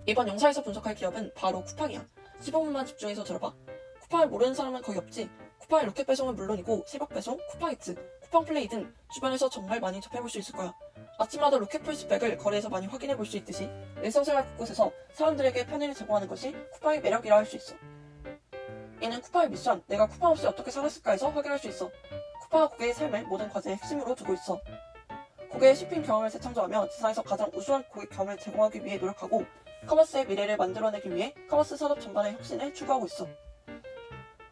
이번 영상에서 분석할 기업은 바로 쿠팡이야. 15분만 집중해서 들어봐. 쿠팡을 모르는 사람은 거의 없지. 쿠팡의 로켓 배송은 물론이고 새벽 배송, 쿠팡이츠, 쿠팡플레이 등 주변에서 정말 많이 접해볼 수 있을 거야. 아침마다 로켓 풀스백을 거리에서 많이 확인해볼 수 있듯이 일상생활 곳곳에서 사람들에게 편의를 제공하는 것이 쿠팡의 매력이라 할 수 있어. 이는 쿠팡의 미션, 내가 쿠팡 없이 어떻게 살았을까에서 확인할 수 있어. 쿠팡은 고객의 삶을 모든 과제의 핵심으로 두고 있어. 고객의 쇼핑 경험을 재창조하며 세상에서 가장 우수한 고객 경험을 제공하기 위해 노력하고 커머스의 미래를 만들어내기 위해 커머스 산업 전반의 혁신을 추구하고 있어.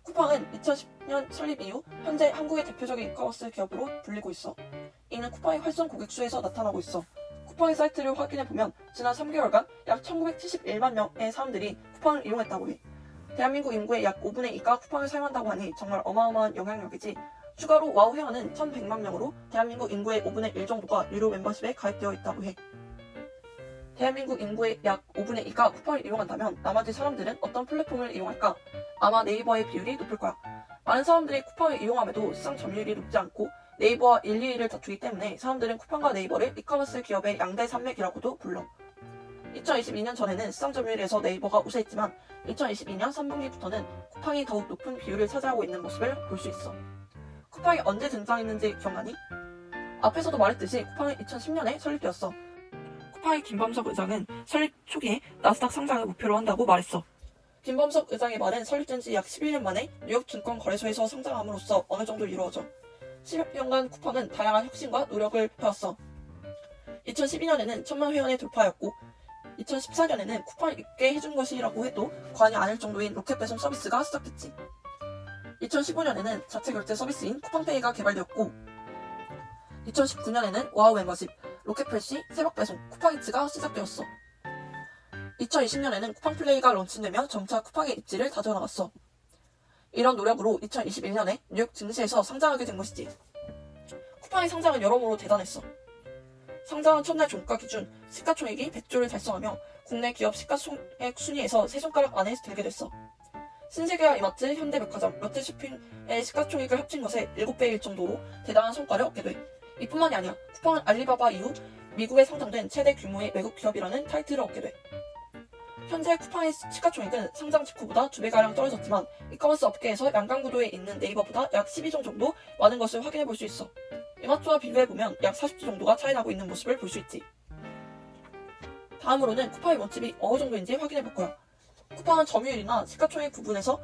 쿠팡은 2010년 설립 이후 현재 한국의 대표적인 이커머스 기업으로 불리고 있어. 이는 쿠팡의 활성 고객 수에서 나타나고 있어. 쿠팡의 사이트를 확인해보면 지난 3개월간 약 1971만 명의 사람들이 쿠팡을 이용했다고 해. 대한민국 인구의 약 5분의 2가 쿠팡을 사용한다고 하니 정말 어마어마한 영향력이지. 추가로 와우 회원은 1100만 명으로 대한민국 인구의 5분의 1 정도가 유료 멤버십에 가입되어 있다고 해. 대한민국 인구의 약 5분의 2가 쿠팡을 이용한다면 나머지 사람들은 어떤 플랫폼을 이용할까? 아마 네이버의 비율이 높을 거야. 많은 사람들이 쿠팡을 이용함에도 시장 점유율이 높지 않고 네이버와 1, 2위를 다투기 때문에 사람들은 쿠팡과 네이버를 이커머스 기업의 양대 산맥이라고도 불러. 2022년 전에는 시장 점유율에서 네이버가 우세했지만 2022년 3분기부터는 쿠팡이 더욱 높은 비율을 차지하고 있는 모습을 볼 수 있어. 쿠팡이 언제 등장했는지 기억나니? 앞에서도 말했듯이 쿠팡은 2010년에 설립되었어. 쿠팡의 김범석 의장은 설립 초기에 나스닥 상장을 목표로 한다고 말했어. 김범석 의장의 말은 설립된 지 약 11년 만에 뉴욕 증권거래소에서 상장함으로써 어느 정도 이루어져. 10년간 쿠팡은 다양한 혁신과 노력을 해왔어. 2012년에는 1000만 회원의 돌파였고 2014년에는 쿠팡을 있게 해준 것이라고 해도 과언이 아닐 정도인 로켓 배송 서비스가 시작됐지. 2015년에는 자체 결제 서비스인 쿠팡페이가 개발되었고 2019년에는 와우 멤버십, 로켓플시, 새벽 배송, 쿠팡이츠가 시작되었어. 2020년에는 쿠팡플레이가 론칭되며 점차 쿠팡의 입지를 다져나갔어. 이런 노력으로 2021년에 뉴욕 증시에서 상장하게 된 것이지. 쿠팡의 상장은 여러모로 대단했어. 상장한 첫날 종가 기준 시가총액이 100조를 달성하며 국내 기업 시가총액 순위에서 세 손가락 안에 들게 됐어. 신세계와 이마트, 현대백화점, 롯데쇼핑의 시가총액을 합친 것에 7배일 정도로 대단한 성과를 얻게 돼. 이뿐만이 아니야. 쿠팡은 알리바바 이후 미국에 상장된 최대 규모의 외국 기업이라는 타이틀을 얻게 돼. 현재 쿠팡의 시가총액은 상장 직후보다 2배가량 떨어졌지만 이커머스 업계에서 양강구도에 있는 네이버보다 약 12조 정도 많은 것을 확인해 볼 수 있어. 이마트와 비교해보면 약 40조 정도가 차이나고 있는 모습을 볼 수 있지. 다음으로는 쿠팡의 원칙이 어느 정도인지 확인해 볼 거야. 쿠팡은 점유율이나 시가총액 부분에서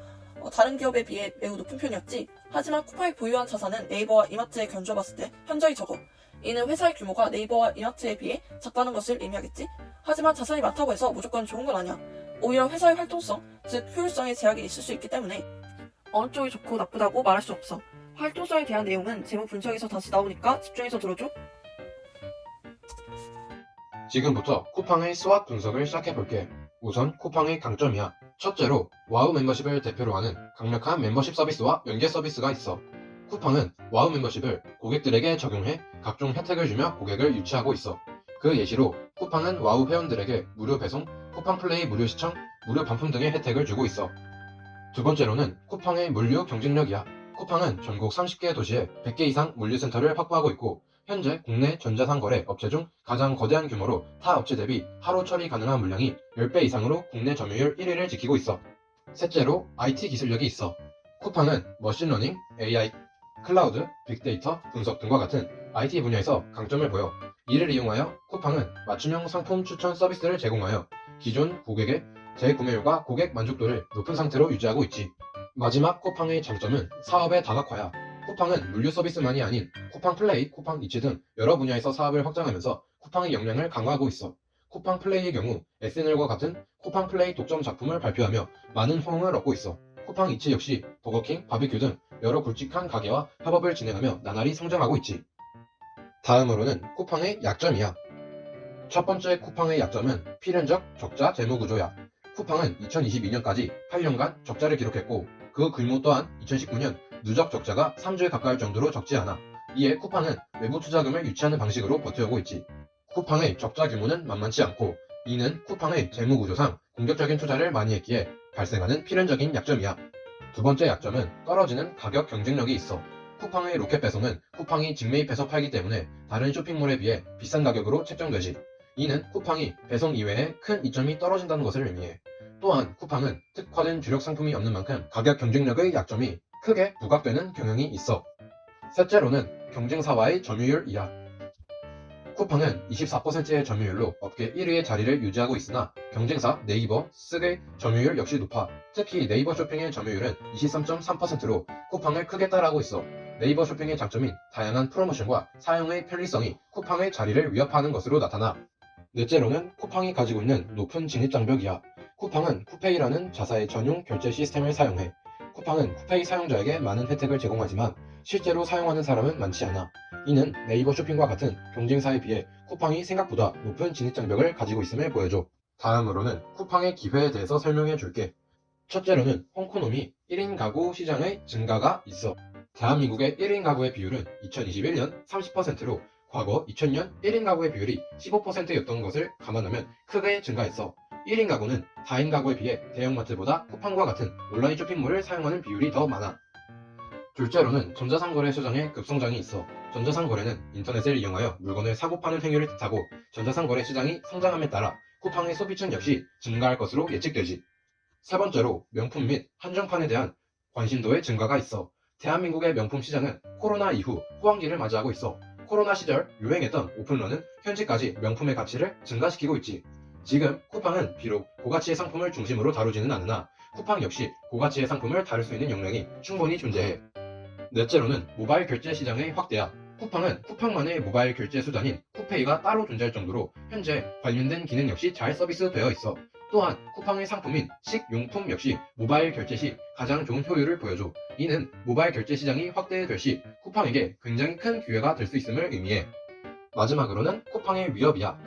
다른 기업에 비해 매우 높은 편이었지. 하지만 쿠팡이 보유한 자산은 네이버와 이마트에 견주어봤을 때 현저히 적어. 이는 회사의 규모가 네이버와 이마트에 비해 작다는 것을 의미하겠지. 하지만 자산이 많다고 해서 무조건 좋은 건 아니야. 오히려 회사의 활동성, 즉 효율성에 제약이 있을 수 있기 때문에 어느 쪽이 좋고 나쁘다고 말할 수 없어. 활동성에 대한 내용은 재무 분석에서 다시 나오니까 집중해서 들어줘. 지금부터 쿠팡의 스왑 분석을 시작해볼게. 우선 쿠팡의 강점이야. 첫째로 와우 멤버십을 대표로 하는 강력한 멤버십 서비스와 연계 서비스가 있어. 쿠팡은 와우 멤버십을 고객들에게 적용해 각종 혜택을 주며 고객을 유치하고 있어. 그 예시로 쿠팡은 와우 회원들에게 무료 배송, 쿠팡플레이 무료 시청, 무료 반품 등의 혜택을 주고 있어. 두 번째로는 쿠팡의 물류 경쟁력이야. 쿠팡은 전국 30개 도시에 100개 이상 물류센터를 확보하고 있고 현재 국내 전자상거래 업체 중 가장 거대한 규모로 타 업체 대비 하루 처리 가능한 물량이 10배 이상으로 국내 점유율 1위를 지키고 있어. 셋째로 IT 기술력이 있어. 쿠팡은 머신러닝, AI, 클라우드, 빅데이터, 분석 등과 같은 IT 분야에서 강점을 보여. 이를 이용하여 쿠팡은 맞춤형 상품 추천 서비스를 제공하여 기존 고객의 재구매율과 고객 만족도를 높은 상태로 유지하고 있지. 마지막 쿠팡의 장점은 사업의 다각화야. 쿠팡은 물류 서비스만이 아닌 쿠팡플레이, 쿠팡이츠 등 여러 분야에서 사업을 확장하면서 쿠팡의 역량을 강화하고 있어. 쿠팡플레이의 경우 SNL과 같은 쿠팡플레이 독점 작품을 발표하며 많은 호응을 얻고 있어. 쿠팡이츠 역시 버거킹, 바비큐 등 여러 굵직한 가게와 협업을 진행하며 나날이 성장하고 있지. 다음으로는 쿠팡의 약점이야. 첫 번째 쿠팡의 약점은 필연적 적자 재무 구조야. 쿠팡은 2022년까지 8년간 적자를 기록했고 그 규모 또한 2019년 누적 적자가 3조에 가까울 정도로 적지 않아. 이에 쿠팡은 외부 투자금을 유치하는 방식으로 버텨오고 있지. 쿠팡의 적자 규모는 만만치 않고 이는 쿠팡의 재무 구조상 공격적인 투자를 많이 했기에 발생하는 필연적인 약점이야. 두 번째 약점은 떨어지는 가격 경쟁력이 있어. 쿠팡의 로켓 배송은 쿠팡이 직매입해서 팔기 때문에 다른 쇼핑몰에 비해 비싼 가격으로 책정되지. 이는 쿠팡이 배송 이외에 큰 이점이 떨어진다는 것을 의미해. 또한 쿠팡은 특화된 주력 상품이 없는 만큼 가격 경쟁력의 약점이 크게 부각되는 경향이 있어. 셋째로는 경쟁사와의 점유율이야. 쿠팡은 24%의 점유율로 업계 1위의 자리를 유지하고 있으나 경쟁사 네이버, 쓱의 점유율 역시 높아. 특히 네이버 쇼핑의 점유율은 23.3%로 쿠팡을 크게 따라하고 있어. 네이버 쇼핑의 장점인 다양한 프로모션과 사용의 편리성이 쿠팡의 자리를 위협하는 것으로 나타나. 넷째로는 쿠팡이 가지고 있는 높은 진입장벽이야. 쿠팡은 쿠페이라는 자사의 전용 결제 시스템을 사용해. 쿠팡은 쿠페이 사용자에게 많은 혜택을 제공하지만 실제로 사용하는 사람은 많지 않아. 이는 네이버 쇼핑과 같은 경쟁사에 비해 쿠팡이 생각보다 높은 진입장벽을 가지고 있음을 보여줘. 다음으로는 쿠팡의 기회에 대해서 설명해 줄게. 첫째로는 홍코노미 1인 가구 시장의 증가가 있어. 대한민국의 1인 가구의 비율은 2021년 30%로 과거 2000년 1인 가구의 비율이 15%였던 것을 감안하면 크게 증가했어. 1인 가구는 4인 가구에 비해 대형마트보다 쿠팡과 같은 온라인 쇼핑몰을 사용하는 비율이 더 많아. 둘째로는 전자상거래 시장의 급성장이 있어. 전자상거래는 인터넷을 이용하여 물건을 사고 파는 행위를 뜻하고 전자상거래 시장이 성장함에 따라 쿠팡의 소비층 역시 증가할 것으로 예측되지. 세 번째로 명품 및 한정판에 대한 관심도의 증가가 있어. 대한민국의 명품 시장은 코로나 이후 호황기를 맞이하고 있어. 코로나 시절 유행했던 오픈런은 현재까지 명품의 가치를 증가시키고 있지. 지금 쿠팡은 비록 고가치의 상품을 중심으로 다루지는 않으나 쿠팡 역시 고가치의 상품을 다룰 수 있는 역량이 충분히 존재해. 넷째로는 모바일 결제 시장의 확대야. 쿠팡은 쿠팡만의 모바일 결제 수단인 쿠페이가 따로 존재할 정도로 현재 관련된 기능 역시 잘 서비스되어 있어. 또한 쿠팡의 상품인 식용품 역시 모바일 결제 시 가장 좋은 효율을 보여줘. 이는 모바일 결제 시장이 확대될 시 쿠팡에게 굉장히 큰 기회가 될 수 있음을 의미해. 마지막으로는 쿠팡의 위협이야.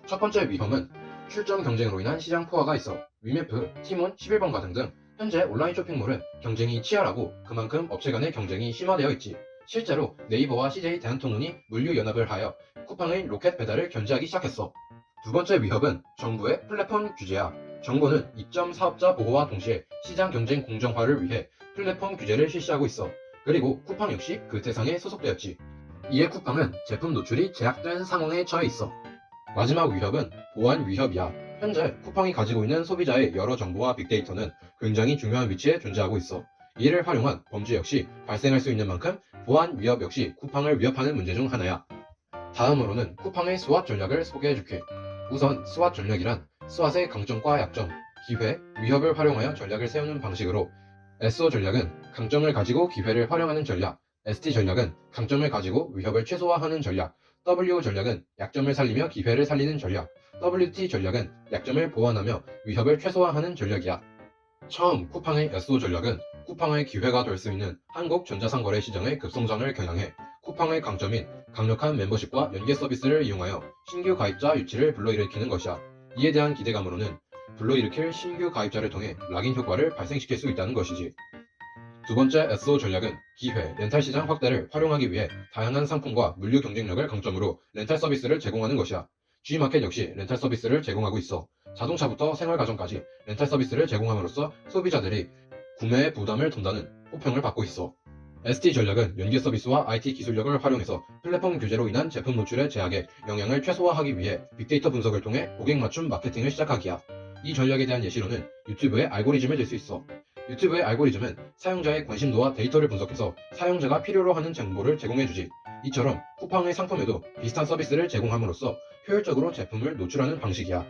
첫 번째 위험은 출점 경쟁으로 인한 시장 포화가 있어. 위메프, 티몬, 11번가 등등 현재 온라인 쇼핑몰은 경쟁이 치열하고 그만큼 업체 간의 경쟁이 심화되어 있지. 실제로 네이버와 CJ 대한통운이 물류연합을 하여 쿠팡의 로켓 배달을 견제하기 시작했어. 두 번째 위협은 정부의 플랫폼 규제야. 정부는 이점 사업자 보호와 동시에 시장 경쟁 공정화를 위해 플랫폼 규제를 실시하고 있어. 그리고 쿠팡 역시 그 대상에 소속되었지. 이에 쿠팡은 제품 노출이 제약된 상황에 처해 있어. 마지막 위협은 보안 위협이야. 현재 쿠팡이 가지고 있는 소비자의 여러 정보와 빅데이터는 굉장히 중요한 위치에 존재하고 있어. 이를 활용한 범죄 역시 발생할 수 있는 만큼 보안 위협 역시 쿠팡을 위협하는 문제 중 하나야. 다음으로는 쿠팡의 스왓 전략을 소개해줄게. 우선 스왓 전략이란 스왓의 강점과 약점, 기회, 위협을 활용하여 전략을 세우는 방식으로 SO 전략은 강점을 가지고 기회를 활용하는 전략, ST 전략은 강점을 가지고 위협을 최소화하는 전략, WO 전략은 약점을 살리며 기회를 살리는 전략, WT 전략은 약점을 보완하며 위협을 최소화하는 전략이야. 처음 쿠팡의 SO 전략은 쿠팡의 기회가 될 수 있는 한국 전자상거래 시장의 급성장을 겨냥해 쿠팡의 강점인 강력한 멤버십과 연계 서비스를 이용하여 신규 가입자 유치를 불러일으키는 것이야. 이에 대한 기대감으로는 불러일으킬 신규 가입자를 통해 락인 효과를 발생시킬 수 있다는 것이지. 두 번째 SO 전략은 기회, 렌탈 시장 확대를 활용하기 위해 다양한 상품과 물류 경쟁력을 강점으로 렌탈 서비스를 제공하는 것이야. G마켓 역시 렌탈 서비스를 제공하고 있어. 자동차부터 생활가전까지 렌탈 서비스를 제공함으로써 소비자들이 구매의 부담을 돈다는 호평을 받고 있어. ST 전략은 연계 서비스와 IT 기술력을 활용해서 플랫폼 규제로 인한 제품 노출의 제약에 영향을 최소화하기 위해 빅데이터 분석을 통해 고객 맞춤 마케팅을 시작하기야. 이 전략에 대한 예시로는 유튜브의 알고리즘을 들 수 있어. 유튜브의 알고리즘은 사용자의 관심도와 데이터를 분석해서 사용자가 필요로 하는 정보를 제공해주지. 이처럼 쿠팡의 상품에도 비슷한 서비스를 제공함으로써 효율적으로 제품을 노출하는 방식이야.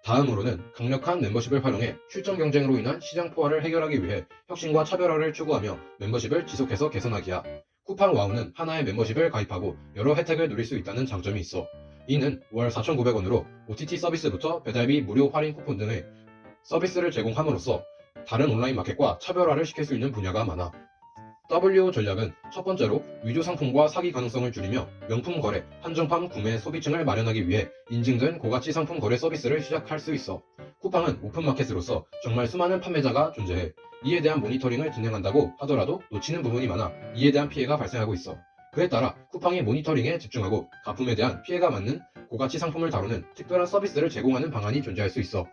다음으로는 강력한 멤버십을 활용해 출점 경쟁으로 인한 시장 포화를 해결하기 위해 혁신과 차별화를 추구하며 멤버십을 지속해서 개선하기야. 쿠팡 와우는 하나의 멤버십을 가입하고 여러 혜택을 누릴 수 있다는 장점이 있어. 이는 월 4,900원으로 OTT 서비스부터 배달비 무료 할인 쿠폰 등의 서비스를 제공함으로써 다른 온라인 마켓과 차별화를 시킬 수 있는 분야가 많아. WO 전략은 첫 번째로 위조 상품과 사기 가능성을 줄이며 명품 거래, 한정판 구매 소비층을 마련하기 위해 인증된 고가치 상품 거래 서비스를 시작할 수 있어. 쿠팡은 오픈마켓으로서 정말 수많은 판매자가 존재해. 이에 대한 모니터링을 진행한다고 하더라도 놓치는 부분이 많아 이에 대한 피해가 발생하고 있어. 그에 따라 쿠팡이 모니터링에 집중하고 가품에 대한 피해가 많은 고가치 상품을 다루는 특별한 서비스를 제공하는 방안이 존재할 수 있어.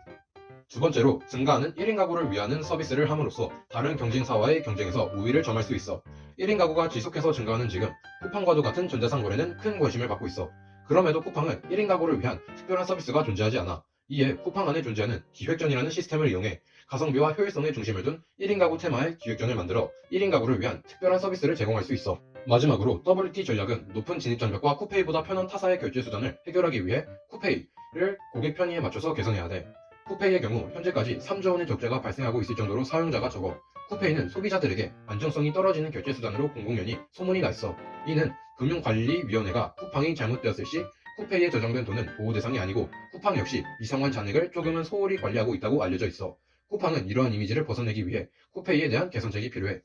두 번째로 증가하는 1인 가구를 위하는 서비스를 함으로써 다른 경쟁사와의 경쟁에서 우위를 점할 수 있어. 1인 가구가 지속해서 증가하는 지금 쿠팡과도 같은 전자상거래는 큰 관심을 받고 있어. 그럼에도 쿠팡은 1인 가구를 위한 특별한 서비스가 존재하지 않아. 이에 쿠팡 안에 존재하는 기획전이라는 시스템을 이용해 가성비와 효율성에 중심을 둔 1인 가구 테마의 기획전을 만들어 1인 가구를 위한 특별한 서비스를 제공할 수 있어. 마지막으로 WT 전략은 높은 진입 장벽과 쿠페이보다 편한 타사의 결제 수단을 해결하기 위해 쿠페이를 고객 편의에 맞춰서 개선해야 돼. 쿠페이의 경우 현재까지 3조 원의 적자가 발생하고 있을 정도로 사용자가 적어 쿠페이는 소비자들에게 안정성이 떨어지는 결제 수단으로 공공연히 소문이 나 있어. 이는 금융관리위원회가 쿠팡이 잘못되었을 시 쿠페이에 저장된 돈은 보호 대상이 아니고 쿠팡 역시 이상한 잔액을 조금은 소홀히 관리하고 있다고 알려져 있어. 쿠팡은 이러한 이미지를 벗어내기 위해 쿠페이에 대한 개선책이 필요해.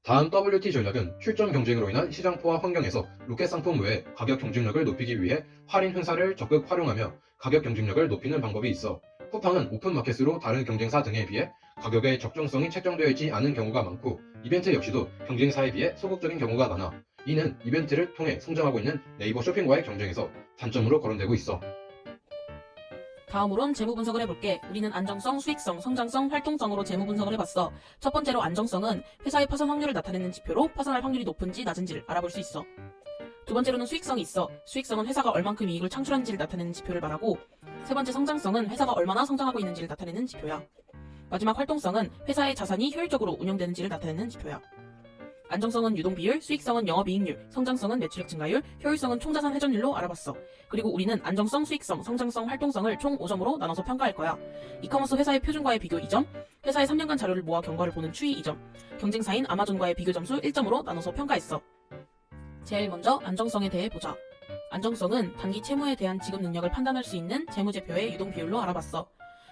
다음 WT 전략은 출전 경쟁으로 인한 시장 포화 환경에서 로켓 상품 외에 가격 경쟁력을 높이기 위해 할인 행사를 적극 활용하며 가격 경쟁력을 높이는 방법이 있어. 쿠팡은 오픈마켓으로 다른 경쟁사 등에 비해 가격의 적정성이 책정되어 있지 않은 경우가 많고 이벤트 역시도 경쟁사에 비해 소극적인 경우가 많아. 이는 이벤트를 통해 성장하고 있는 네이버 쇼핑과의 경쟁에서 단점으로 거론되고 있어. 다음으론 재무 분석을 해볼게. 우리는 안정성, 수익성, 성장성, 활동성으로 재무 분석을 해봤어. 첫 번째로 안정성은 회사의 파산 확률을 나타내는 지표로 파산할 확률이 높은지 낮은지를 알아볼 수 있어. 두 번째로는 수익성이 있어. 수익성은 회사가 얼만큼 이익을 창출하는지를 나타내는 지표를 말하고, 세 번째 성장성은 회사가 얼마나 성장하고 있는지를 나타내는 지표야. 마지막 활동성은 회사의 자산이 효율적으로 운영되는지를 나타내는 지표야. 안정성은 유동비율, 수익성은 영업이익률, 성장성은 매출액 증가율, 효율성은 총자산 회전율로 알아봤어. 그리고 우리는 안정성, 수익성, 성장성, 활동성을 총 5점으로 나눠서 평가할 거야. 이커머스 회사의 표준과의 비교 2점, 회사의 3년간 자료를 모아 경과를 보는 추이 2점, 경쟁사인 아마존과의 비교 점수 1점으로 나눠서 평가했어. 제일 먼저 안정성에 대해 보자. 안정성은 단기 채무에 대한 지급 능력을 판단할 수 있는 재무제표의 유동비율로 알아봤어.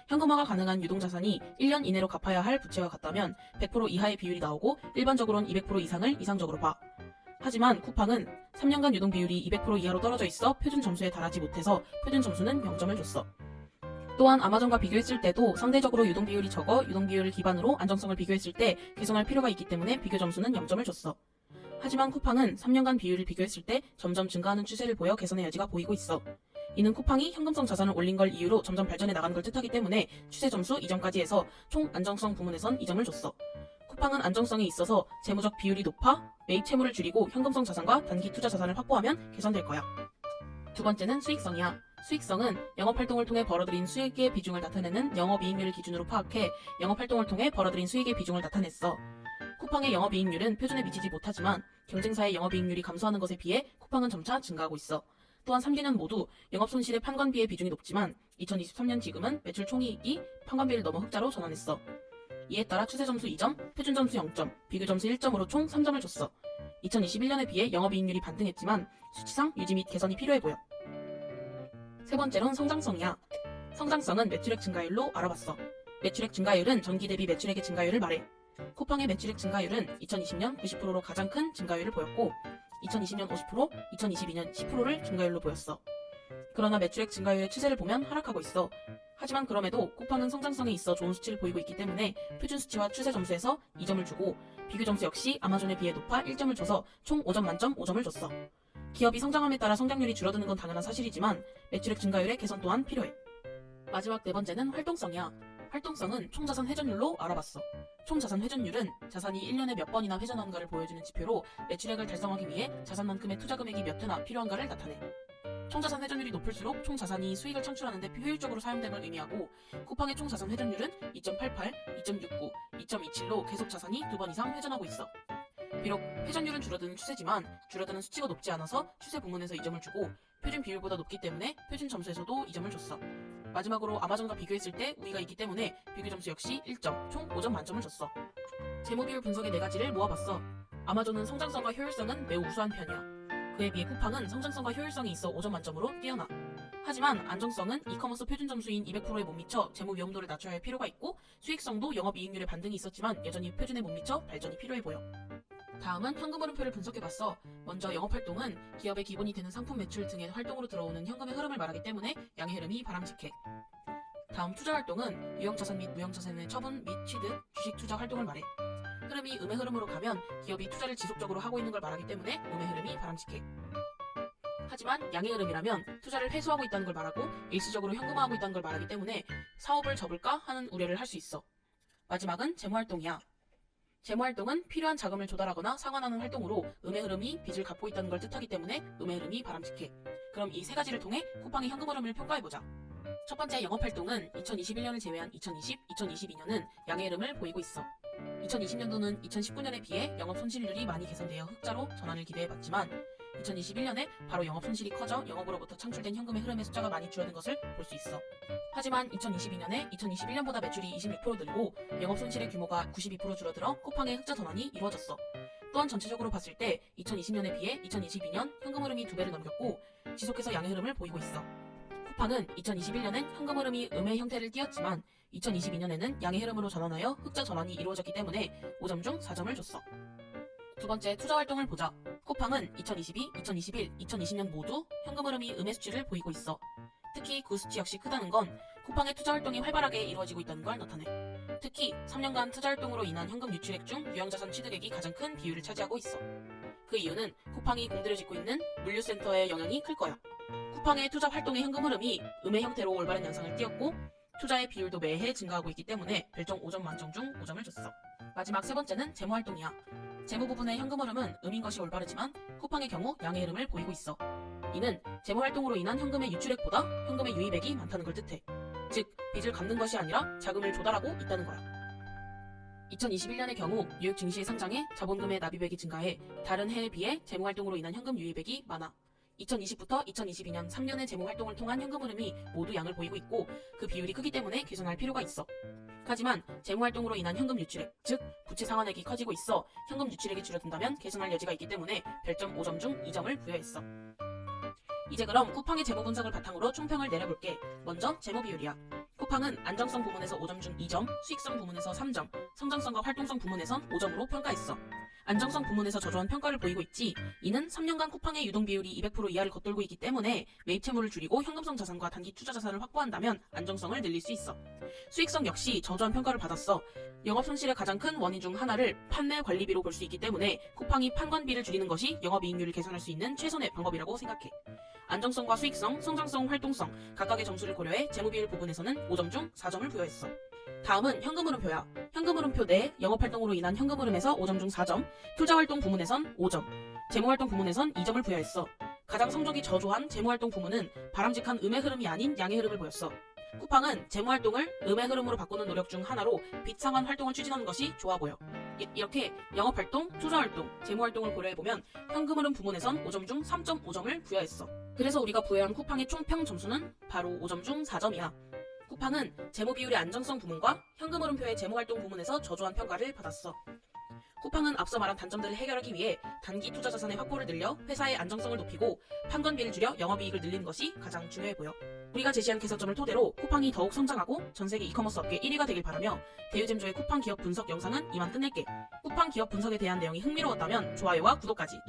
현금화가 가능한 유동자산이 1년 이내로 갚아야 할 부채와 같다면 100% 이하의 비율이 나오고 일반적으로는 200% 이상을 이상적으로 봐. 하지만 쿠팡은 3년간 유동비율이 200% 이하로 떨어져 있어 표준 점수에 달하지 못해서 표준 점수는 0점을 줬어. 또한 아마존과 비교했을 때도 상대적으로 유동비율이 적어 유동비율을 기반으로 안정성을 비교했을 때 개선할 필요가 있기 때문에 비교 점수는 0점을 줬어. 하지만 쿠팡은 3년간 비율을 비교했을 때 점점 증가하는 추세를 보여 개선의 여지가 보이고 있어. 이는 쿠팡이 현금성 자산을 올린 걸 이유로 점점 발전해 나가는 걸 뜻하기 때문에 추세 점수 2점까지 해서 총 안정성 부문에선 2점을 줬어. 쿠팡은 안정성에 있어서 재무적 비율이 높아 매입 채무를 줄이고 현금성 자산과 단기 투자 자산을 확보하면 개선될 거야. 두 번째는 수익성이야. 수익성은 영업활동을 통해 벌어들인 수익의 비중을 나타내는 영업이익률을 기준으로 파악해 영업활동을 통해 벌어들인 수익의 비중을 나타냈어. 쿠팡의 영업이익률은 표준에 미치지 못하지만 경쟁사의 영업이익률이 감소하는 것에 비해 쿠팡은 점차 증가하고 있어. 또한 3개년 모두 영업손실의 판관비의 비중이 높지만 2023년 지금은 매출 총이익이 판관비를 넘어 흑자로 전환했어. 이에 따라 추세점수 2점, 표준점수 0점, 비교점수 1점으로 총 3점을 줬어. 2021년에 비해 영업이익률이 반등했지만 수치상 유지 및 개선이 필요해 보여. 세 번째로는 성장성이야. 성장성은 매출액 증가율로 알아봤어. 매출액 증가율은 전기 대비 매출액의 증가율을 말해. 쿠팡의 매출액 증가율은 2020년 90%로 가장 큰 증가율을 보였고 2020년 50%, 2022년 10%를 증가율로 보였어. 그러나 매출액 증가율의 추세를 보면 하락하고 있어. 하지만 그럼에도 쿠팡은 성장성에 있어 좋은 수치를 보이고 있기 때문에 표준 수치와 추세 점수에서 2점을 주고 비교 점수 역시 아마존에 비해 높아 1점을 줘서 총 5점 만점 5점을 줬어. 기업이 성장함에 따라 성장률이 줄어드는 건 당연한 사실이지만 매출액 증가율의 개선 또한 필요해. 마지막 네 번째는 활동성이야. 활동성은 총자산 회전율로 알아봤어. 총자산 회전율은 자산이 1년에 몇 번이나 회전하는가를 보여주는 지표로 매출액을 달성하기 위해 자산만큼의 투자 금액이 몇 회나 필요한가를 나타내. 총자산 회전율이 높을수록 총자산이 수익을 창출하는 데 효율적으로 사용됨을 의미하고 쿠팡의 총자산 회전율은 2.88, 2.69, 2.27로 계속 자산이 2번 이상 회전하고 있어. 비록 회전율은 줄어드는 추세지만 줄어드는 수치가 높지 않아서 추세 부문에서 2점을 주고 표준 비율보다 높기 때문에 표준 점수에서도 2점을 줬어. 마지막으로 아마존과 비교했을 때 우위가 있기 때문에 비교 점수 역시 1점, 총 5점 만점을 줬어. 재무비율 분석의 4가지를 모아봤어. 아마존은 성장성과 효율성은 매우 우수한 편이야. 그에 비해 쿠팡은 성장성과 효율성이 있어 5점 만점으로 뛰어나. 하지만 안정성은 이커머스 표준 점수인 200%에 못 미쳐 재무 위험도를 낮춰야 할 필요가 있고 수익성도 영업이익률에 반등이 있었지만 여전히 표준에 못 미쳐 발전이 필요해 보여. 다음은 현금 흐름표를 분석해봤어. 먼저 영업활동은 기업의 기본이 되는 상품 매출 등의 활동으로 들어오는 현금의 흐름을 말하기 때문에 양의 흐름이 바람직해. 다음 투자활동은 유형자산 및 무형자산의 처분 및 취득, 주식 투자 활동을 말해. 흐름이 음의 흐름으로 가면 기업이 투자를 지속적으로 하고 있는 걸 말하기 때문에 음의 흐름이 바람직해. 하지만 양의 흐름이라면 투자를 회수하고 있다는 걸 말하고 일시적으로 현금화하고 있다는 걸 말하기 때문에 사업을 접을까 하는 우려를 할 수 있어. 마지막은 재무활동이야. 재무활동은 필요한 자금을 조달하거나 상환하는 활동으로 음의 흐름이 빚을 갚고 있다는 걸 뜻하기 때문에 음의 흐름이 바람직해. 그럼 이 세 가지를 통해 쿠팡의 현금 흐름을 평가해보자. 첫 번째 영업활동은 2021년을 제외한 2020, 2022년은 양의 흐름을 보이고 있어. 2020년도는 2019년에 비해 영업 손실률이 많이 개선되어 흑자로 전환을 기대해봤지만 2021년에 바로 영업 손실이 커져 영업으로부터 창출된 현금의 흐름의 숫자가 많이 줄어든 것을 볼 수 있어. 하지만 2022년에 2021년보다 매출이 26% 늘고 영업 손실의 규모가 92% 줄어들어 쿠팡의 흑자 전환이 이루어졌어. 또한 전체적으로 봤을 때 2020년에 비해 2022년 현금 흐름이 2배를 넘겼고 지속해서 양의 흐름을 보이고 있어. 쿠팡은 2021년엔 현금 흐름이 음의 형태를 띄었지만 2022년에는 양의 흐름으로 전환하여 흑자 전환이 이루어졌기 때문에 5점 중 4점을 줬어. 두 번째 투자 활동을 보자. 쿠팡은 2022, 2021, 2020년 모두 현금 흐름이 음의 수치를 보이고 있어. 특히 그 수치 역시 크다는 건 쿠팡의 투자 활동이 활발하게 이루어지고 있다는 걸 나타내. 특히 3년간 투자 활동으로 인한 현금 유출액 중 유형자산 취득액이 가장 큰 비율을 차지하고 있어. 그 이유는 쿠팡이 공들여 짓고 있는 물류센터의 영향이 클 거야. 쿠팡의 투자 활동의 현금 흐름이 음의 형태로 올바른 양상을 띄었고 투자의 비율도 매해 증가하고 있기 때문에 별점 5점 만점 중 5점을 줬어. 마지막 세 번째는 재무 활동이야. 재무 부분의 현금 흐름은 음인 것이 올바르지만 쿠팡의 경우 양의 흐름을 보이고 있어. 이는 재무 활동으로 인한 현금의 유출액보다 현금의 유입액이 많다는 걸 뜻해. 즉, 빚을 갚는 것이 아니라 자금을 조달하고 있다는 거야. 2021년의 경우 뉴욕 증시의 상장에 자본금의 납입액이 증가해 다른 해에 비해 재무 활동으로 인한 현금 유입액이 많아. 2020부터 2022년 3년의 재무 활동을 통한 현금 흐름이 모두 양을 보이고 있고 그 비율이 크기 때문에 개선할 필요가 있어. 하지만 재무 활동으로 인한 현금 유출액, 즉 부채 상환액이 커지고 있어 현금 유출액이 줄어든다면 개선할 여지가 있기 때문에 별점 5점 중 2점을 부여했어. 이제 그럼 쿠팡의 재무 분석을 바탕으로 총평을 내려볼게. 먼저 재무 비율이야. 쿠팡은 안정성 부문에서 5점 중 2점, 수익성 부문에서 3점, 성장성과 활동성 부문에선 5점으로 평가했어. 안정성 부문에서 저조한 평가를 보이고 있지. 이는 3년간 쿠팡의 유동 비율이 200% 이하를 겉돌고 있기 때문에 매입 채무를 줄이고 현금성 자산과 단기 투자 자산을 확보한다면 안정성을 늘릴 수 있어. 수익성 역시 저조한 평가를 받았어. 영업 손실의 가장 큰 원인 중 하나를 판매 관리비로 볼 수 있기 때문에 쿠팡이 판관비를 줄이는 것이 영업이익률을 개선할 수 있는 최선의 방법이라고 생각해. 안정성과 수익성, 성장성, 활동성 각각의 점수를 고려해 재무비율 부분에서는 5점 중 4점을 부여했어. 다음은 현금흐름표야. 현금흐름표 내 영업활동으로 인한 현금흐름에서 5점 중 4점, 투자활동 부문에선 5점, 재무활동 부문에선 2점을 부여했어. 가장 성적이 저조한 재무활동 부문은 바람직한 음의 흐름이 아닌 양의 흐름을 보였어. 쿠팡은 재무활동을 음의 흐름으로 바꾸는 노력 중 하나로 빚 상환 활동을 추진하는 것이 좋아 보여. 이렇게 영업활동, 투자활동, 재무활동을 고려해보면 현금흐름 부문에선 5점 중 3.5점을 부여했어. 그래서 우리가 부여한 쿠팡의 총평 점수는 바로 5점 중 4점이야. 쿠팡은 재무비율의 안정성 부문과 현금흐름표의 재무활동 부문에서 저조한 평가를 받았어. 쿠팡은 앞서 말한 단점들을 해결하기 위해 단기 투자 자산의 확보를 늘려 회사의 안정성을 높이고 판관비를 줄여 영업이익을 늘리는 것이 가장 중요해 보여. 우리가 제시한 개선점을 토대로 쿠팡이 더욱 성장하고 전세계 이커머스 업계 1위가 되길 바라며 대유잼조의 쿠팡 기업 분석 영상은 이만 끝낼게. 쿠팡 기업 분석에 대한 내용이 흥미로웠다면 좋아요와 구독까지